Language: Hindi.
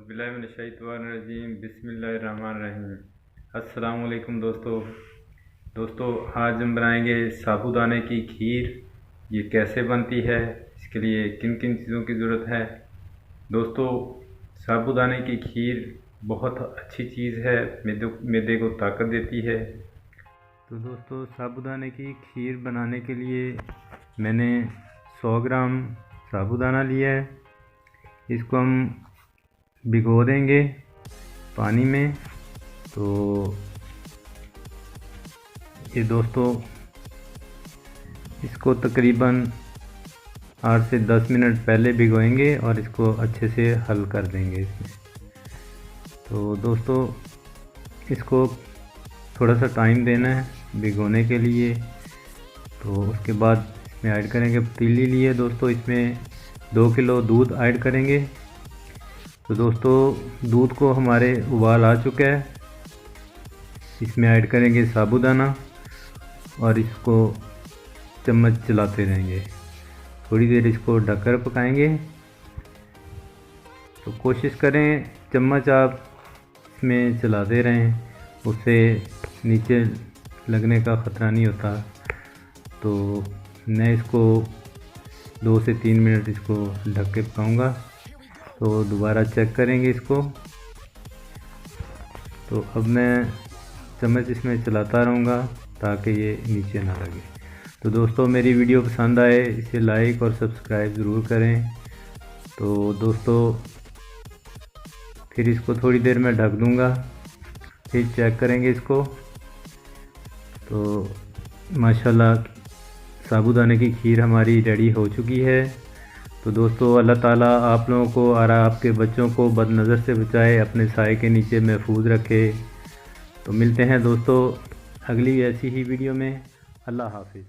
औज़ुबिल्लाहिमिनश्शैतानिर्रजीम बिस्मिल्लाहिर्रहमानिर्रहीम। अस्सलाम वालेकुम दोस्तों आज हम बनाएंगे साबूदाने की खीर। ये कैसे बनती है, इसके लिए किन किन चीज़ों की ज़रूरत है। दोस्तों, साबूदाने की खीर बहुत अच्छी चीज़ है, मैदे को ताकत देती है। तो दोस्तों, साबूदाने की खीर बनाने के लिए मैंने 100 ग्राम साबूदाना लिया है। इसको हम भिगो देंगे पानी में। तो ये दोस्तों, इसको तकरीबन 8 से 10 मिनट पहले भिगोएंगे और इसको अच्छे से हल कर देंगे इसमें। तो दोस्तों, इसको थोड़ा सा टाइम देना है भिगोने के लिए। तो उसके बाद इसमें ऐड करेंगे पतीली लिए दोस्तों, इसमें 2 किलो दूध ऐड करेंगे। तो दोस्तों, दूध को हमारे उबाल आ चुका है। इसमें ऐड करेंगे साबूदाना और इसको चम्मच चलाते रहेंगे। थोड़ी देर इसको ढककर पकाएंगे। तो कोशिश करें चम्मच आप इसमें चलाते रहें, उससे नीचे लगने का ख़तरा नहीं होता। तो मैं इसको 2 से 3 मिनट इसको ढक के पकाऊँगा। तो दोबारा चेक करेंगे इसको। तो अब मैं चम्मच इसमें चलाता रहूँगा ताकि ये नीचे ना लगे। तो दोस्तों, मेरी वीडियो पसंद आए इसे लाइक और सब्सक्राइब ज़रूर करें। तो दोस्तों, फिर इसको थोड़ी देर में ढक दूँगा, फिर चेक करेंगे इसको। तो माशाल्लाह साबूदाने की खीर हमारी रेडी हो चुकी है। तो दोस्तों, अल्लाह ताला आप लोगों को और आपके बच्चों को बदनज़र से बचाए, अपने साए के नीचे महफूज रखे। तो मिलते हैं दोस्तों अगली ऐसी ही वीडियो में। अल्लाह हाफिज़।